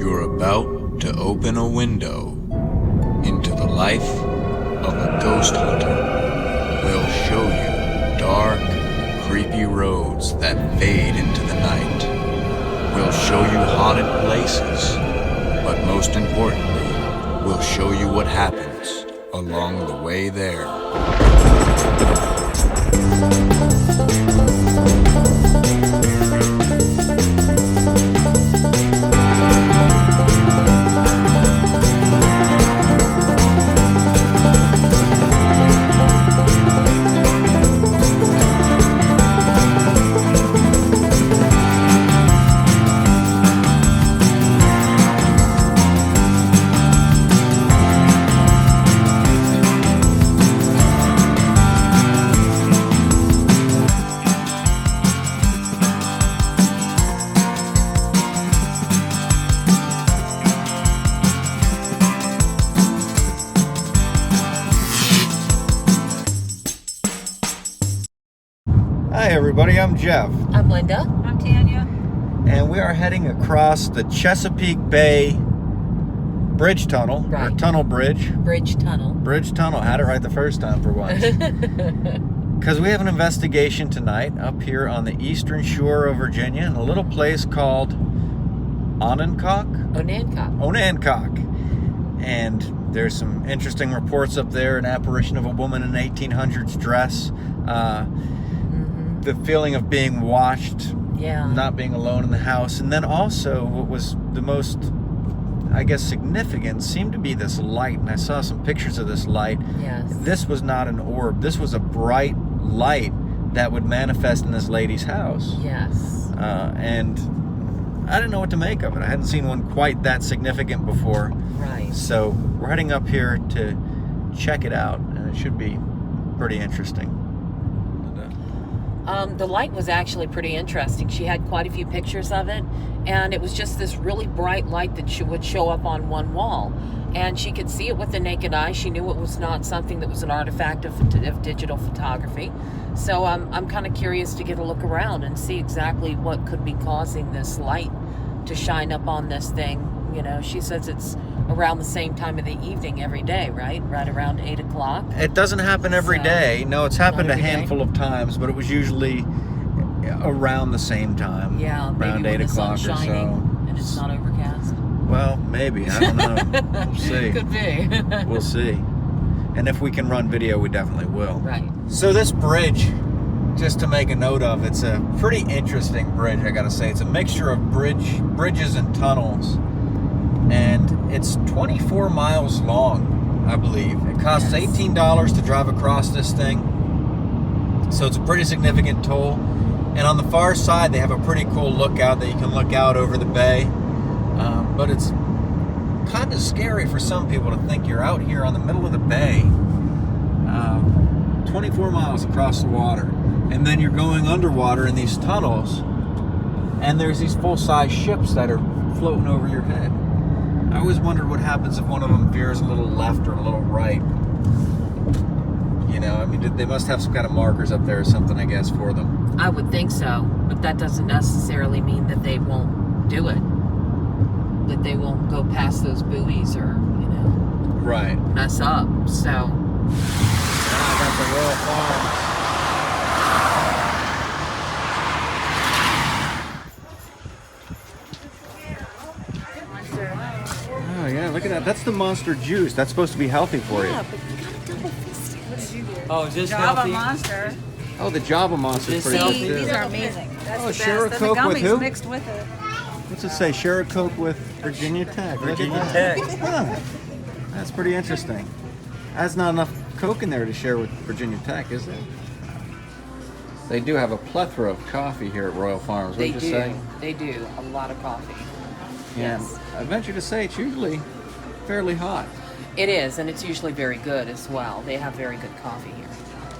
You're about to open a window into the life of a ghost hunter. We'll show you dark, creepy roads that fade into the night. We'll show you haunted places, but most importantly, we'll show you what happens along the way there. Hi everybody, I'm Jeff. I'm Linda. I'm Tanya. And we are heading across the Chesapeake Bay Bridge Tunnel, Right. or Tunnel Bridge. Bridge Tunnel. Bridge Tunnel, had it right the first time for once. Because we have an investigation tonight up here on the eastern shore of Virginia in a little place called Onancock. And there's some interesting reports up there, an apparition of a woman in an 1800s dress. The feeling of being watched, not being alone in the house. And then also what was the most, I guess, significant seemed to be this light. And I saw some pictures of this light. Yes. This was not an orb. This was a bright light that would manifest in this lady's house. Yes. And I didn't know what to make of it. I hadn't seen one quite that significant before. Right. So we're heading up here to check it out. And it should be pretty interesting. The light was actually pretty interesting. She had quite a few pictures of it, and it was just this really bright light that would show up on one wall. And she could see it with the naked eye. She knew it was not something that was an artifact of digital photography. So I'm kind of curious to get a look around and see exactly what could be causing this light to shine up on this thing. You know, she says it's around the same time of the evening every day, right? Right around 8 o'clock. It doesn't happen every day. No, it's happened a Not every handful of times, but it was usually around the same time. Yeah, maybe around when 8 the o'clock sun's or shining so. and it's not overcast. Well, maybe. I don't know. We'll see. Could be. We'll see. And if we can run video, we definitely will. Right. So this bridge, just to make a note of, it's a pretty interesting bridge, I gotta say. It's a mixture of bridges and tunnels. And it's 24 miles long, I believe. It costs $18 to drive across this thing. So it's a pretty significant toll. And on the far side, they have a pretty cool lookout that you can look out over the bay. But it's kind of scary for some people to think you're out here on the middle of the bay, 24 miles across the water. And then you're going underwater in these tunnels. And there's these full-size ships that are floating over your head. I always wondered what happens if one of them veers a little left or a little right. You know, I mean, they must have some kind of markers up there or something, I guess, for them. I would think so, but that doesn't necessarily mean that they won't do it. That they won't go past those buoys or, you know, Right. mess up. So, I got the Royal Farms. Oh yeah, look at that. That's the Monster Juice. That's supposed to be healthy for you. but you got double fisted. What did you get? Oh, is this Java healthy? Monster. Oh, the Java Monster's This pretty healthy? good too. These are amazing. That's Oh, the share a best. And the Coke with gummies who? mixed with it. What's it say? Share a Coke with Virginia Tech. Look at Virginia that. Tech. Huh. That's pretty interesting. That's not enough Coke in there to share with Virginia Tech, is there? They do have a plethora of coffee here at Royal Farms. They What'd you do. say? They do. A lot of coffee. Yeah. Yes. I venture to say it's usually fairly hot. It is, and it's usually very good as well. They have very good coffee here.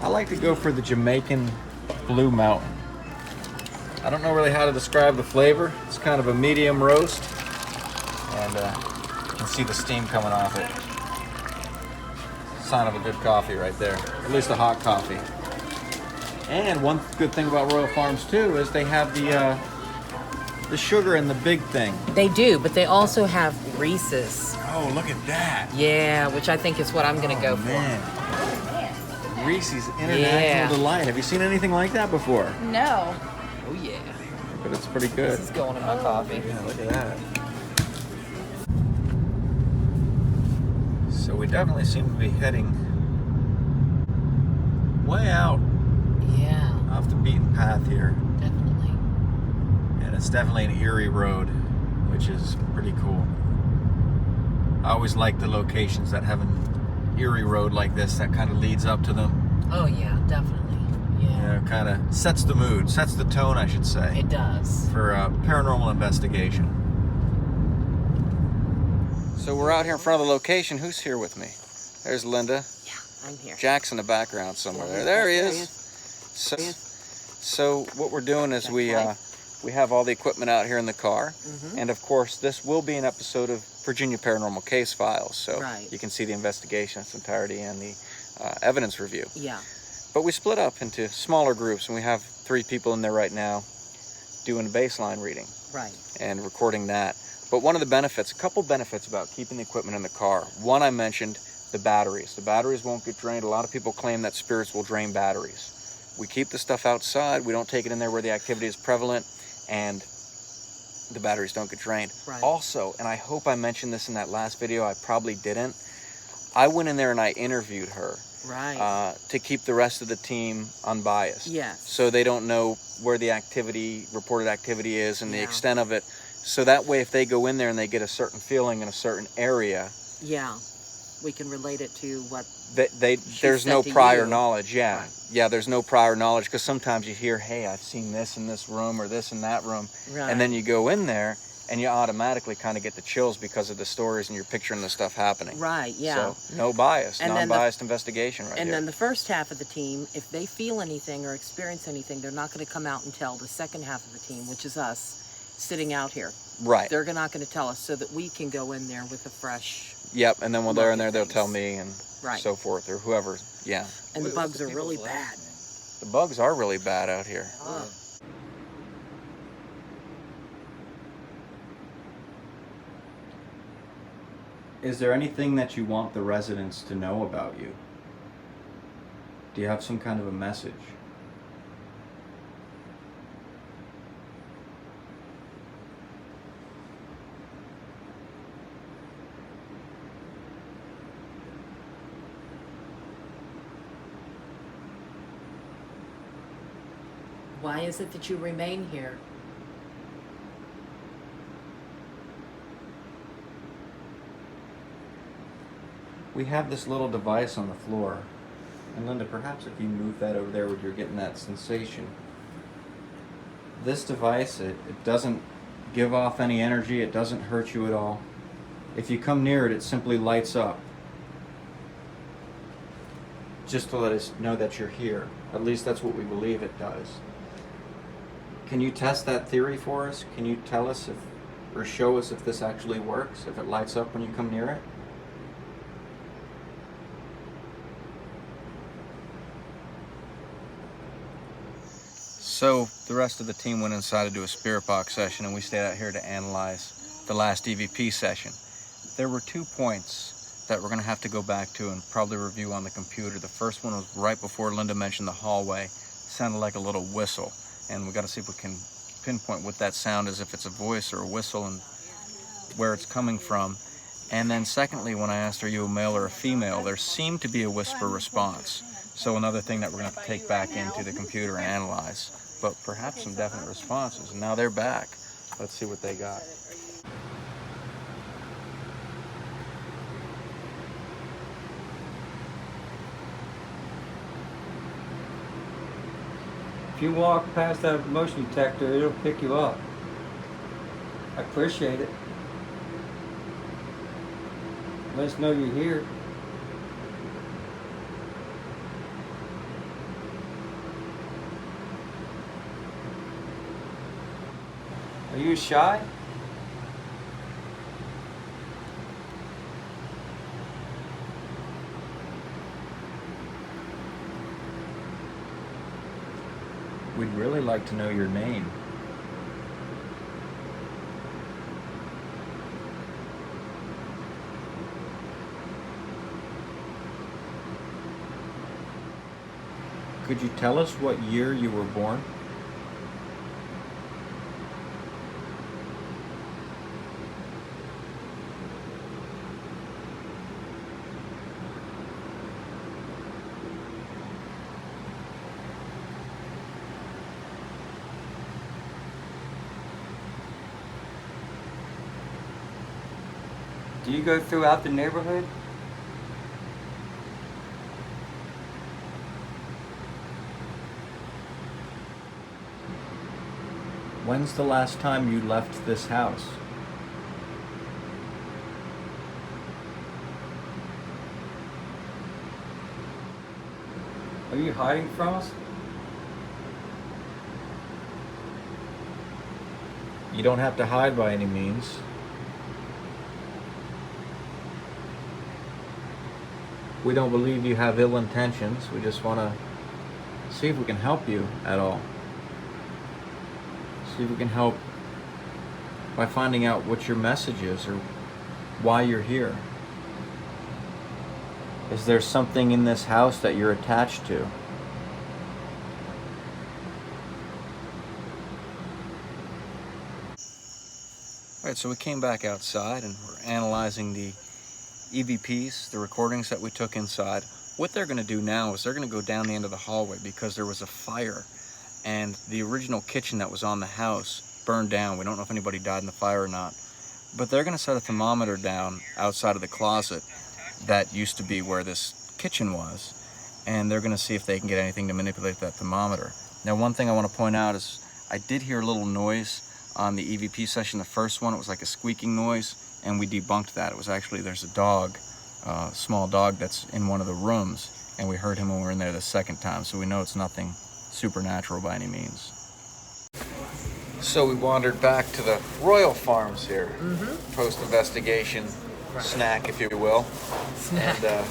I like to go for the Jamaican Blue Mountain. I don't know really how to describe the flavor. It's kind of a medium roast, and you can see the steam coming off it. Sign of a good coffee right there, at least a hot coffee. And one good thing about Royal Farms too is they have the the sugar and the big thing. They do, but they also have Reese's. Oh, look at that. Yeah, which I think is what I'm gonna go man. for. Reese's International Yeah. Delight. Have you seen anything like that before? No. Oh yeah. But it's pretty good. This is going in my coffee. Yeah, look at that. So we definitely seem to be heading way out Yeah, off the beaten path here. definitely. And it's definitely an eerie road, which is pretty cool. I always like the locations that have an eerie road like this that kind of leads up to them. Oh yeah, definitely. Yeah. Kind of sets the mood, sets the tone, I should say, It does. for paranormal investigation. So we're out here in front of the location. Who's here with me? There's Linda. Yeah, I'm here. Jack's in the background somewhere. There he is. So what we're doing is we have all the equipment out here in the car, and of course this will be an episode of Virginia Paranormal Case Files, so you can see the investigation in its entirety and the evidence review. Yeah. But we split up into smaller groups, and we have 3 people in there right now doing a baseline reading Right. and recording that. But one of the benefits, a couple benefits about keeping the equipment in the car. One, I mentioned the batteries. The batteries won't get drained. A lot of people claim that spirits will drain batteries. We keep the stuff outside. We don't take it in there where the activity is prevalent, and the batteries don't get drained. Right. Also, and I hope I mentioned this in that last video, I probably didn't, I went in there and I interviewed her. Right. To keep the rest of the team unbiased. Yes. So they don't know where the reported activity is and the Yeah. extent of it. So that way, if they go in there and they get a certain feeling in a certain area, Yeah. We can relate it to what. there's said no to prior you. knowledge. Yeah. Right. Yeah, there's no prior knowledge, because sometimes you hear, hey, I've seen this in this room or this in that room. Right. And then you go in there and you automatically kind of get the chills because of the stories and you're picturing the stuff happening. Right. Yeah. So no bias, And then non-biased investigation right And here. then the first half of the team, if they feel anything or experience anything, they're not going to come out and tell the second half of the team, which is us, sitting out here. Right. They're not going to tell us, so that we can go in there with a fresh. Yep, and then when they're in there, they'll things. tell me and Right. so forth, or whoever. Yeah. And the bugs are really bad. The bugs are really bad out here. Ugh. Is there anything that you want the residents to know about you? Do you have some kind of a message? Why is it that you remain here? We have this little device on the floor. And Linda, perhaps if you move that over there where you're getting that sensation. This device, it doesn't give off any energy, it doesn't hurt you at all. If you come near it, it simply lights up. Just to let us know that you're here. At least that's what we believe it does. Can you test that theory for us? Can you tell us or show us if this actually works, if it lights up when you come near it? So the rest of the team went inside to do a spirit box session, and we stayed out here to analyze the last EVP session. There were 2 points that we're going to have to go back to and probably review on the computer. The first one was right before Linda mentioned the hallway. It sounded like a little whistle, and we got to see if we can pinpoint what that sound is, if it's a voice or a whistle, and where it's coming from. And then secondly, when I asked, are you a male or a female, there seemed to be a whisper response. So another thing that we're going to have to take back into the computer and analyze. But perhaps some definite responses. And now they're back. Let's see what they got. If you walk past that motion detector, it'll pick you up. I appreciate it. Let us know you're here. Are you shy? We'd really like to know your name. Could you tell us what year you were born? Do you go throughout the neighborhood? When's the last time you left this house? Are you hiding from us? You don't have to hide by any means. We don't believe you have ill intentions. We just want to see if we can help you at all. See if we can help by finding out what your message is or why you're here. Is there something in this house that you're attached to? Alright, so we came back outside and we're analyzing the EVPs, the recordings that we took inside. What they're going to do now is they're going to go down the end of the hallway because there was a fire and the original kitchen that was on the house burned down. We don't know if anybody died in the fire or not. But they're going to set a thermometer down outside of the closet that used to be where this kitchen was. And they're going to see if they can get anything to manipulate that thermometer. Now, one thing I want to point out is I did hear a little noise on the EVP session. The first one, it was like a squeaking noise. And we debunked that. It was actually, there's a dog, small dog that's in one of the rooms, and we heard him when we were in there the second time, so we know it's nothing supernatural by any means. So we wandered back to the Royal Farms here, post-investigation snack, if you will. Snack. And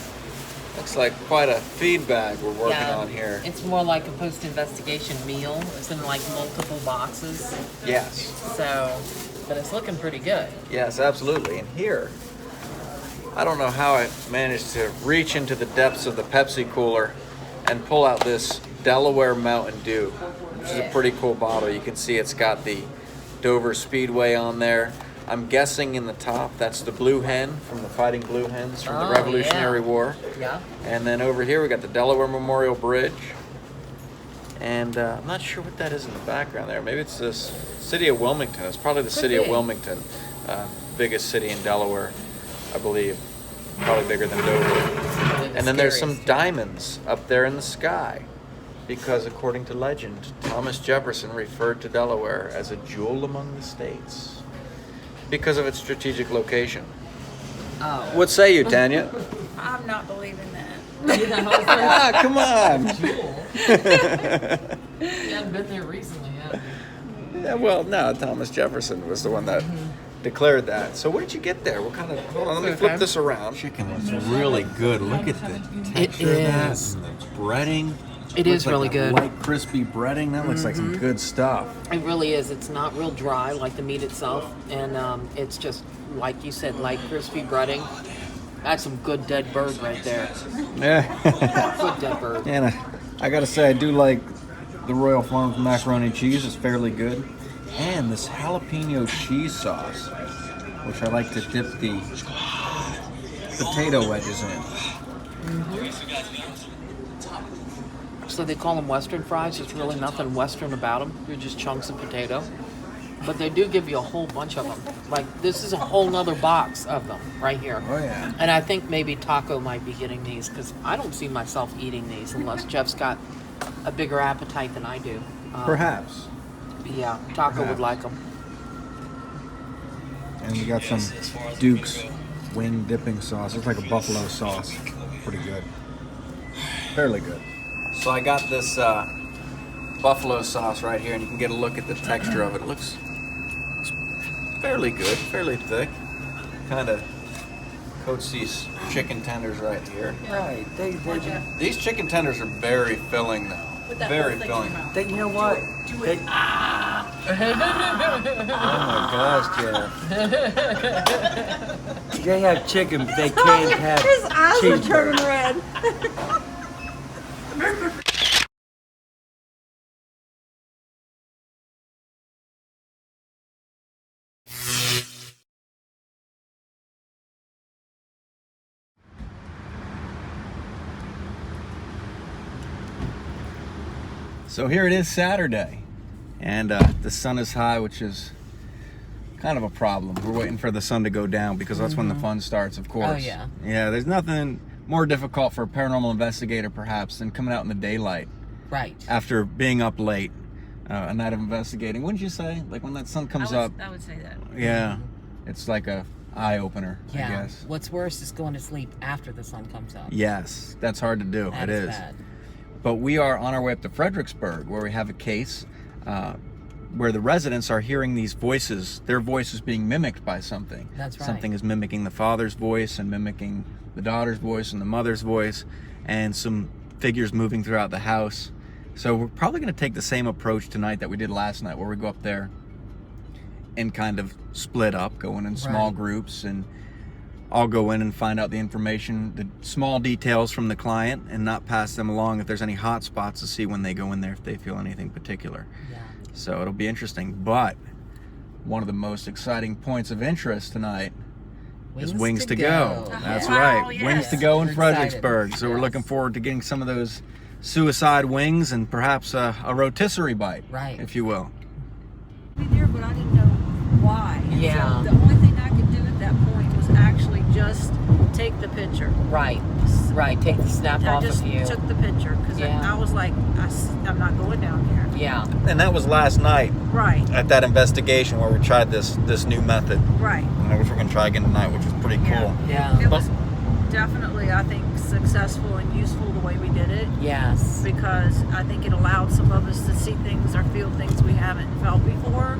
looks like quite a feed bag we're working on here. It's more like a post-investigation meal. It's in like multiple boxes. Yes. So, but it's looking pretty good. Yes, absolutely. And here, I don't know how I managed to reach into the depths of the Pepsi cooler and pull out this Delaware Mountain Dew, which is a pretty cool bottle. You can see it's got the Dover Speedway on there. I'm guessing in the top, that's the Blue Hen from the Fighting Blue Hens from the Revolutionary War. Yeah. And then over here we got the Delaware Memorial Bridge. And I'm not sure what that is in the background there. Maybe it's the city of Wilmington. It's probably the city of Wilmington, biggest city in Delaware, I believe. Probably bigger than Dover. And then there's some diamonds up there in the sky. Because according to legend, Thomas Jefferson referred to Delaware as a jewel among the states because of its strategic location. Oh. What say you, Tanya? I'm not believing that. Ah, come on. You haven't been there recently, have you? Yeah, well, no, Thomas Jefferson was the one that declared that. So where did you get there? What kind of, hold on, let me flip this around. Chicken looks really good. Look at the texture of that and the breading. It is really good. Light, crispy breading. That looks like some good stuff. It really is. It's not real dry like the meat itself, and it's just, like you said, light, crispy breading. That's some good dead bird right there. Yeah. Good dead bird. And I gotta say, I do like the Royal Farms macaroni and cheese. It's fairly good. And this jalapeno cheese sauce, which I like to dip the potato wedges in. So they call them Western fries. There's really nothing Western about them. They're just chunks of potato. But they do give you a whole bunch of them. Like, this is a whole nother box of them right here. Oh, yeah. And I think maybe Taco might be getting these because I don't see myself eating these unless Jeff's got a bigger appetite than I do. Perhaps. Yeah, Taco would like them. And we got some Duke's wing dipping sauce. It's like a buffalo sauce. Pretty good. Fairly good. So I got this buffalo sauce right here, and you can get a look at the texture of it. It looks fairly good, fairly thick. Kind of coats these chicken tenders right here. Right. These chicken tenders are very filling though. Very filling. You know what? Oh my gosh, Jeff. They have chicken, but they can't have His eyes are cheeseburger. turning red. So here it is Saturday, and the sun is high, which is kind of a problem. We're waiting for the sun to go down because that's when the fun starts, of course. Oh, yeah. Yeah, there's nothing more difficult for a paranormal investigator, perhaps, than coming out in the daylight. Right. After being up late, a night of investigating. Wouldn't you say? Like when that sun comes up. I would say that. Yeah. It's like a eye-opener, Yeah. I guess. What's worse is going to sleep after the sun comes up. Yes, that's hard to do. That It is. bad. But we are on our way up to Fredericksburg, where we have a case where the residents are hearing these voices, their voices being mimicked by something. That's right. Something is mimicking the father's voice and mimicking the daughter's voice and the mother's voice, and some figures moving throughout the house. So we're probably going to take the same approach tonight that we did last night, where we go up there and kind of split up, going in small Right. groups, and I'll go in and find out the information, the small details from the client, and not pass them along if there's any hot spots, to see when they go in there if they feel anything particular. Yeah. So it'll be interesting. But one of the most exciting points of interest tonight is Wings to Go. That's Wow, right. yes. Wings to Go in We're excited. Fredericksburg. So we're Yes. looking forward to getting some of those suicide wings and perhaps a rotisserie bite, Right. if you will. Be there, but I didn't know why. And Yeah. So the only thing I could do at that point was actually just take the picture. Right. Right. Take the snap I off just of you. took the picture because Yeah. I was like, I'm not going down there. Yeah. And that was last night Right. at that investigation where we tried this new method, Right. which we're going to try again tonight, which is pretty cool. Yeah. It was definitely, I think, successful and useful the way we did it, Yes. because I think it allowed some of us to see things or feel things we haven't felt before,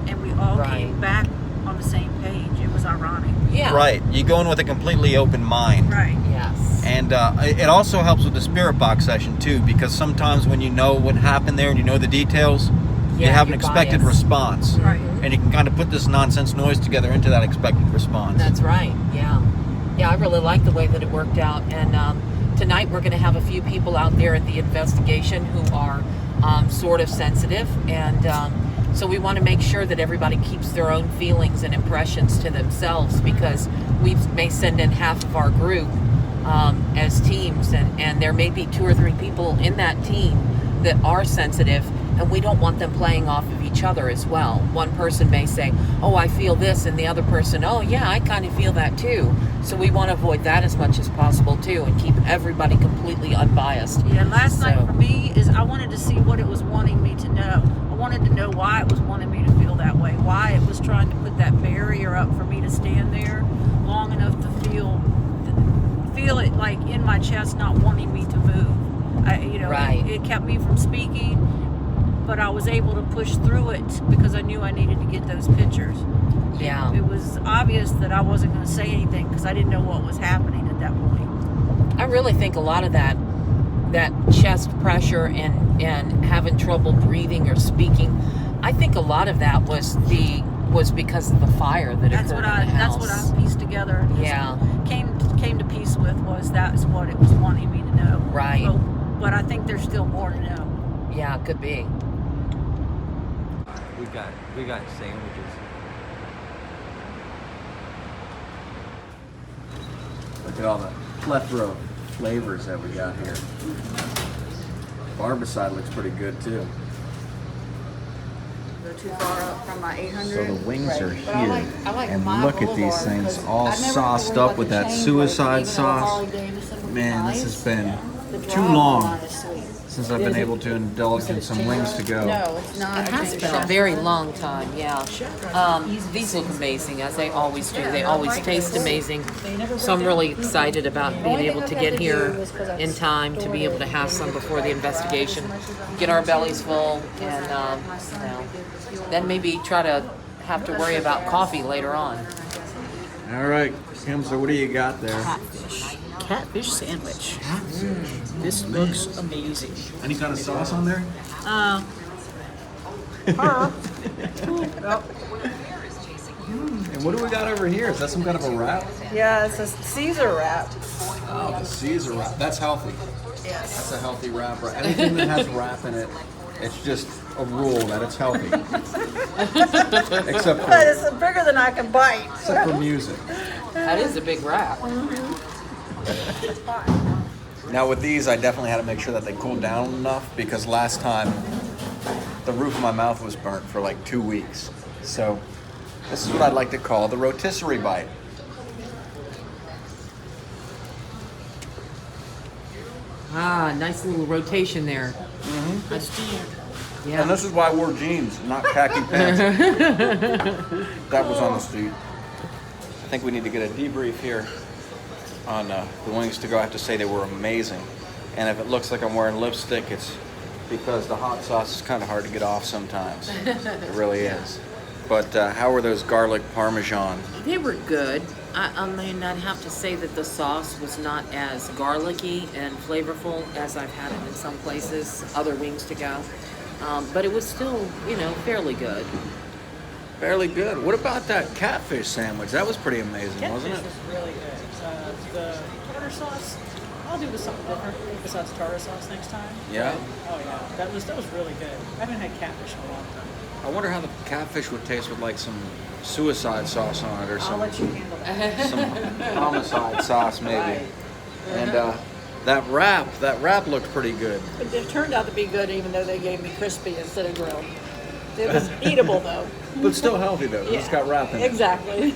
and we all Right. came back on the same page. It was ironic. Yeah. Right. You go in with a completely open mind. Right. Yes. And it also helps with the spirit box session too, because sometimes when you know what happened there and you know the details, you Yeah, have an you're expected biased. response. Right. And you can kind of put this nonsense noise together into that expected response. That's right. Yeah. Yeah, I really like the way that it worked out. And tonight we're going to have a few people out there at the investigation who are sort of sensitive. And so we want to make sure that everybody keeps their own feelings and impressions to themselves, because we may send in half of our group as teams. And there may be 2 or 3 people in that team that are sensitive, and we don't want them playing off of each other as well. One person may say, oh, I feel this, and the other person, oh yeah, I kind of feel that too. So we want to avoid that as much as possible too, and keep everybody completely unbiased. Yeah, last night So- for me is I wanted to see what it was wanting me to know. I wanted to know why it was wanting me to feel that way, why it was trying to put that barrier up for me to stand there long enough to feel it like in my chest, not wanting me to move. Right. It kept me from speaking, but I was able to push through it because I knew I needed to get those pictures. Yeah. It was obvious that I wasn't going to say anything because I didn't know what was happening at that point. I really think a lot of that chest pressure and having trouble breathing or speaking, I think a lot of that was because of the fire that That's occurred what in the house. That's what I pieced together. Yeah. Came to peace with was that's what it was wanting me to know. Right. But I think there's still more to know. Yeah, it could be. We got sandwiches. Look at all the plethora of flavors that we got here. Barbicide looks pretty good too. Go too far up from my 800. So the wings are But I here, like and my look at these Boulevard things, because all I never sauced really up like with the that chain suicide version, even though sauce. Harley Davidson was Man, this nice. has been The too drive long line is sweet. since I've been able to indulge in some wings to go. No, it's not. It has been a very long time, yeah. These look amazing, as they always do. They always taste amazing. So I'm really excited about being able to get here in time to be able to have some before the investigation, get our bellies full, and then maybe try to have to worry about coffee later on. All right, Kim, so what do you got there? Catfish sandwich. This looks amazing. Any kind of sauce on there? And what do we got over here? Is that some kind of a wrap? Yeah, it's a Caesar wrap. Oh, the Caesar wrap. That's healthy. Yes. That's a healthy wrap. Right? Anything that has wrap in it, it's just a rule that it's healthy. except But for it's bigger than I can bite. except for music. That is a big wrap. Now with these, I definitely had to make sure that they cooled down enough because last time the roof of my mouth was burnt for like 2 weeks. So this is what I'd like to call the rotisserie bite. Ah, nice little rotation there. Yeah. And this is why I wore jeans, not khaki pants. That was on the street. I think we need to get a debrief here on the wings to go. I have to say they were amazing. And if it looks like I'm wearing lipstick, it's because the hot sauce is kind of hard to get off sometimes. It really is. But how were those garlic parmesan? They were good. I mean, I'd have to say that the sauce was not as garlicky and flavorful as I've had it in some places, other wings to go. But it was still, you know, fairly good. Fairly good. What about that catfish sandwich? That was pretty amazing, wasn't it? Catfish was really good. The tartar sauce, I'll do with something different besides tartar sauce next time. Yeah. Oh yeah, that was really good. I haven't had catfish in a long time. I wonder how the catfish would taste with like some suicide sauce on it or I'll some let you handle that. some homicide sauce maybe. Right. And that wrap looked pretty good. It turned out to be good, even though they gave me crispy instead of grilled. It was eatable though. But still healthy though. Yeah. It's got wrap in it. Exactly.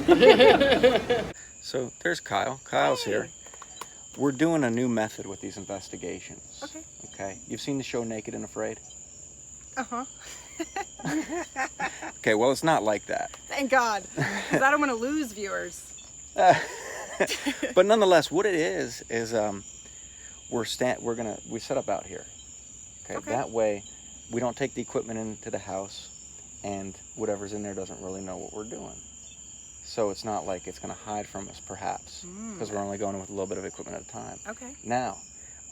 So there's Kyle. Kyle's here. We're doing a new method with these investigations. Okay. Okay. You've seen the show Naked and Afraid? Uh-huh. Okay, well it's not like that. Thank God. Because I don't want to lose viewers. But nonetheless, what it is we set up out here. Okay. That way we don't take the equipment into the house and whatever's in there doesn't really know what we're doing. So it's not like it's going to hide from us, perhaps, because we're only going in with a little bit of equipment at a time. Okay. Now,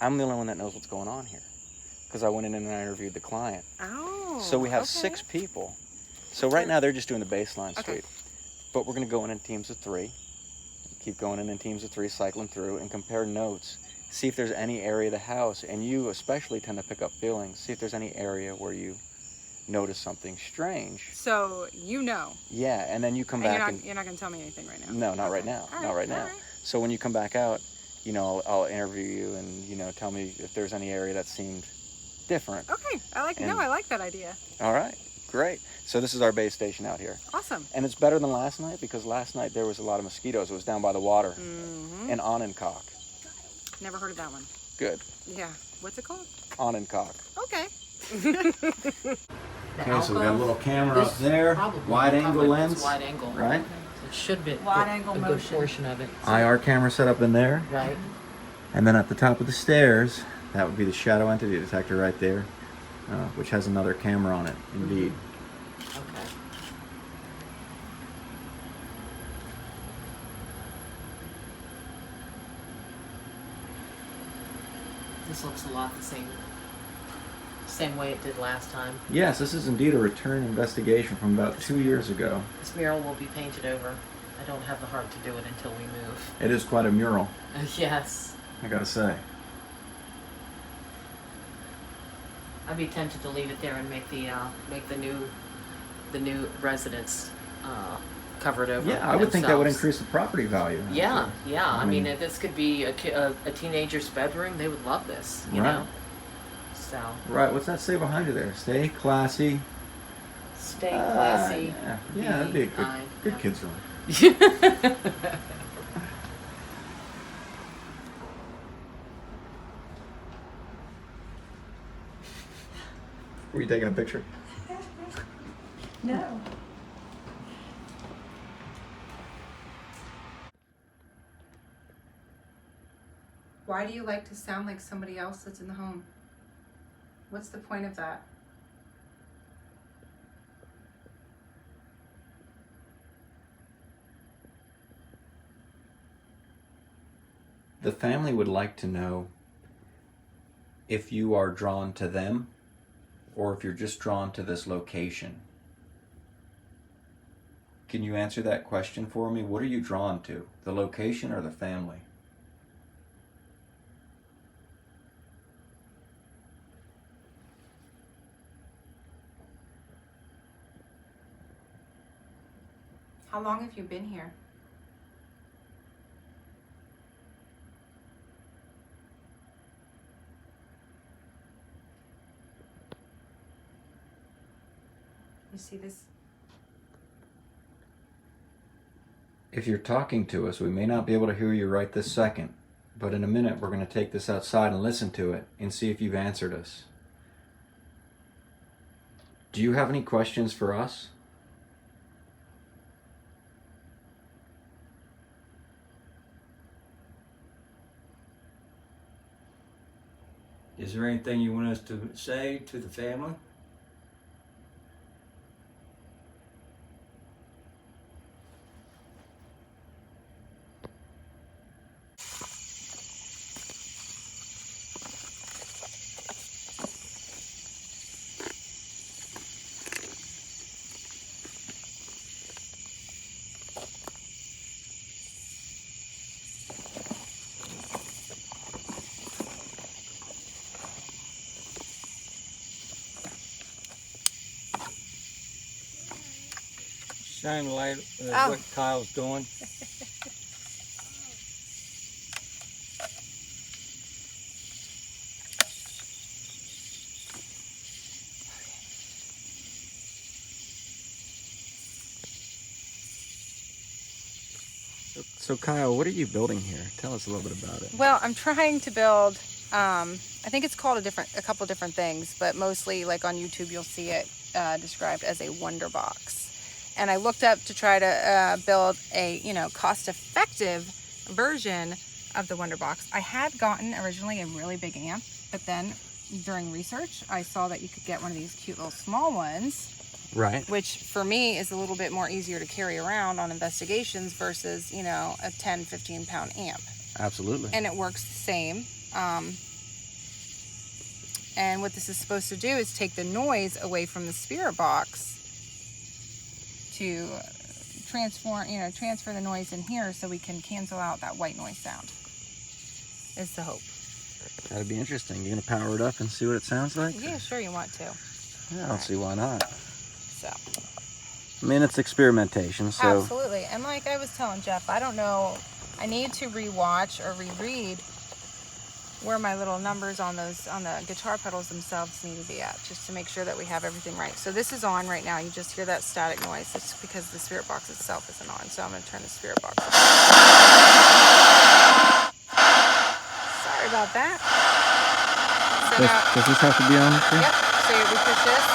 I'm the only one that knows what's going on here, because I went in and I interviewed the client. Oh. So we have okay. 6 people. So right now they're just doing the baseline Okay. sweep. But we're going to go in teams of 3, keep going in teams of 3, cycling through, and compare notes, see if there's any area of the house, and you especially tend to pick up feelings, see if there's any area where you notice something strange. So you know. Yeah, and then you come And back you're not going to tell me anything right now. No, not right now. All Not right now. all right. So when you come back out, you know, I'll interview you and, you know, tell me if there's any area that seemed different. Okay. I like that idea. All right, great. So this is our base station out here. Awesome. And it's better than last night because last night there was a lot of mosquitoes. It was down by the water in Onancock. Never heard of that one. Good. Yeah. What's it called? Onancock. Okay. Okay, so we got a little camera up there, wide angle lens, Wide angle. right? It should be Wide angle a good motion. portion of it. IR camera set up in there. Right. And then at the top of the stairs, that would be the shadow entity detector right there, which has another camera on it, indeed. Okay. This looks a lot the same way it did last time. Yes, this is indeed a return investigation from about 2 years ago. This mural will be painted over. I don't have the heart to do it until we move. It is quite a mural, Yes. I gotta say. I'd be tempted to leave it there and make the new residence cover it over. Yeah, I would think that would themselves. increase the property value. Yeah, yeah. I mean, mean- if this could be a teenager's bedroom, they would love this. You Right. know. So Right, what's that say behind you there? Stay classy. stay classy. Yeah, that'd be a kind. good kids room. Were you taking a picture? No. Why do you like to sound like somebody else that's in the home? What's the point of that? The family would like to know if you are drawn to them or if you're just drawn to this location. Can you answer that question for me? What are you drawn to? The location or the family? How long have you been here? You see this? If you're talking to us, we may not be able to hear you right this second, but in a minute we're going to take this outside and listen to it and see if you've answered us. Do you have any questions for us? Is there anything you want us to say to the family? Shine light what Kyle's doing. So Kyle, what are you building here? Tell us a little bit about it. Well, I'm trying to build, I think it's called a couple different things, but mostly like on YouTube you'll see it described as a wonder box. And I looked up to try to build a, cost-effective version of the wonder box. I had gotten originally a really big amp, but then during research, I saw that you could get one of these cute little small ones. Right. Which for me is a little bit more easier to carry around on investigations versus, a 10, 15 pound amp. Absolutely. And it works the same. And what this is supposed to do is take the noise away from the spirit box to transfer the noise in here so we can cancel out that white noise sound. Is the hope. That'd be interesting. You gonna power it up and see what it sounds like? Yeah, sure, you want to. Yeah, I don't see why not. So. I mean, it's experimentation, so. Absolutely. And like I was telling Jeff, I don't know, I need to rewatch or reread where my little numbers on the guitar pedals themselves need to be at, just to make sure that we have everything right. So this is on right now. You just hear that static noise. It's because the spirit box itself isn't on. So I'm going to turn the spirit box on. Sorry about that. So Does this have to be on? Yep. So we push this.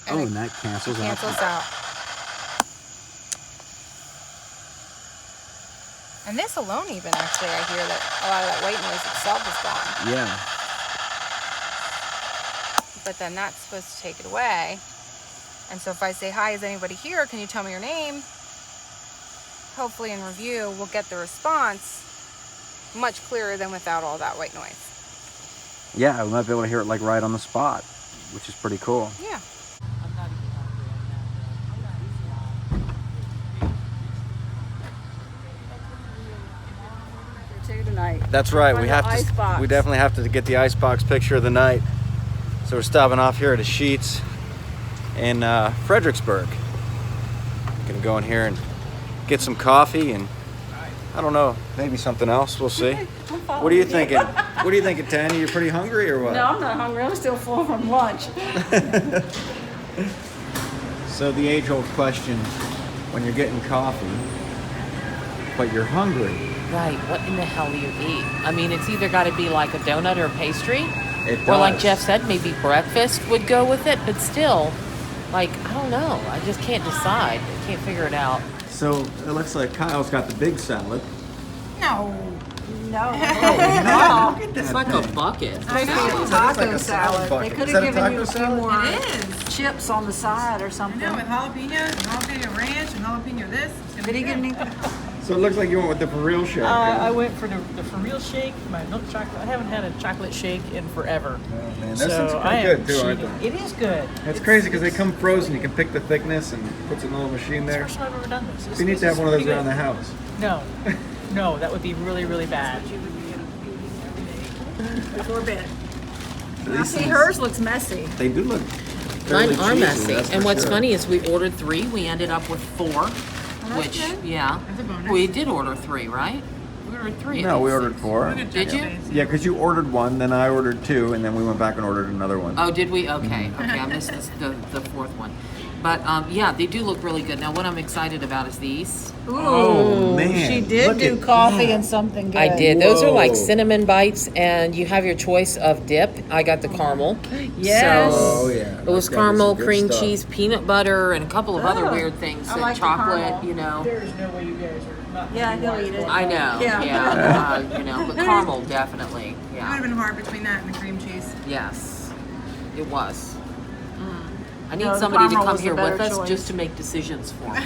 And that cancels out. Cancels out. And this alone even, actually, I hear that a lot of that white noise itself is gone. Yeah. But then that's supposed to take it away. And so if I say, hi, is anybody here? Can you tell me your name? Hopefully in review, we'll get the response much clearer than without all that white noise. Yeah, we might be able to hear it like right on the spot, which is pretty cool. Yeah. Tonight. That's right. Find We the have ice to. box. We definitely have to get the icebox picture of the night. So we're stopping off here at a Sheetz in Fredericksburg. Gonna go in here and get some coffee and I don't know, maybe something else. We'll see. What are you thinking? What are you thinking, Tanya? You're pretty hungry or what? No, I'm not hungry. I'm still full from lunch. So the age-old question: when you're getting coffee, but you're hungry. Right, what in the hell do you eat? I mean, it's either got to be like a donut or a pastry. It Or like does. Jeff said, maybe breakfast would go with it, but still, like, I don't know. I just can't decide. I can't figure it out. So it looks like Kyle's got the big salad. No. No. No. It's like a bucket. I know. Taco salad. They could Is that have a given you taco a few salad? more It is. chips on the side or something. with jalapenos and jalapeno ranch and jalapeno this. Did he get any? So it looks like you went with the for real shake. I went for the for real shake, my milk chocolate. I haven't had a chocolate shake in forever. Oh, man, those so things are I pretty am good too, aren't cheating. they? It is good. It's crazy because they come frozen. You can pick the thickness and puts it in a little machine It's the there. first time I've ever done this. You need to have one of those around the house. No, no, that would be really, really bad. Before bed. I These see things- hers looks messy. They do look. Mine fairly are cheesy, messy. that's And for what's sure. funny is we ordered 3. We ended up with 4. Which, yeah. That's a bonus. We did order 3, right? We ordered 3. No, we ordered 4. Did you? Yeah, because you ordered 1, then I ordered 2, and then we went back and ordered another one. Oh, did we? Okay. Okay, I missed the 4th one. But yeah, they do look really good. Now, what I'm excited about is these. Oh, man. She did look do at coffee that. and something good. I did. Those are like Whoa. cinnamon bites, and you have your choice of dip. I got the caramel. Yes. So Oh, yeah. it was That's gotta be caramel, some good cream stuff. cheese, peanut butter, and a couple of other Oh, weird things. I And like the chocolate, caramel. you know. There's no way you guys are not. Yeah, he'll eat it. I know. Yeah. Yeah. You know, but caramel definitely. It would Yeah. have been hard between that and the cream cheese. Yes, it was. I need No, the somebody to caramel come was the here with better us choice. just to make decisions for me.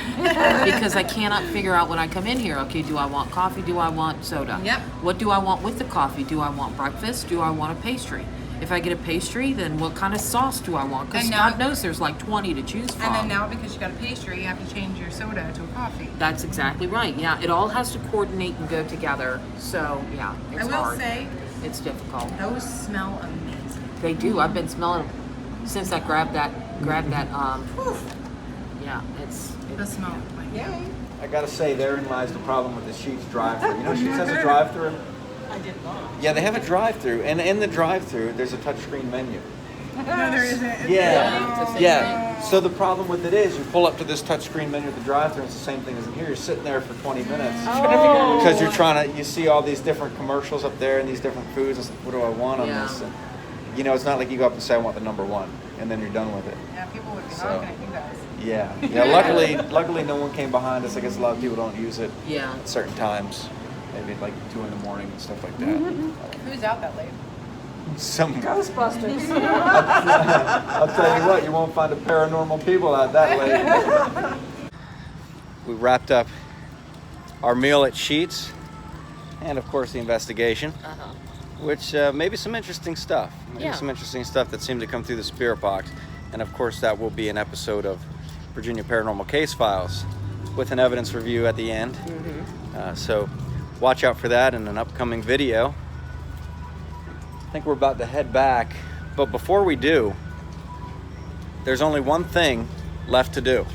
Because I cannot figure out when I come in here, okay, do I want coffee? Do I want soda? Yep. What do I want with the coffee? Do I want breakfast? Do I want a pastry? If I get a pastry, then what kind of sauce do I want? Because And now- God knows there's like 20 to choose from. And then now, because you got a pastry, you have to change your soda to a coffee. That's exactly right. Yeah, it all has to coordinate and go together. So, yeah, it's I will hard. say, It's difficult. those smell amazing. They do. I've been smelling them since I grabbed that. Yeah, The smell. Yay. I gotta say, therein lies the problem with the Sheetz drive-thru. You know, Sheetz has a drive-thru. I did not. Yeah, they have a drive-thru, and in the drive-thru, there's a touchscreen menu. No, there isn't. Yeah, Yeah, it's the same yeah. So the problem with it is, you pull up to this touchscreen menu at the drive-thru, and it's the same thing as in here. You're sitting there for 20 minutes because you're trying to. You see all these different commercials up there and these different foods. It's like, what do I want on Yeah. this? And, you know, it's not like you go up and say, I want the number 1, and then you're done with it. Yeah, people would be So- honking at you guys. Yeah, yeah. Luckily, no one came behind us. I guess a lot of people don't use it Yeah. at certain times, maybe like 2 in the morning and stuff like that. Who's out that late? Some. Ghostbusters. I'll tell you what, you won't find a paranormal people out that late. We wrapped up our meal at Sheetz, and of course the investigation, which maybe some interesting stuff. Maybe Yeah. some interesting stuff that seemed to come through the spirit box. And of course that will be an episode of Virginia Paranormal Case Files with an evidence review at the end. So watch out for that in an upcoming video. I think we're about to head back, but before we do, there's only one thing left to do.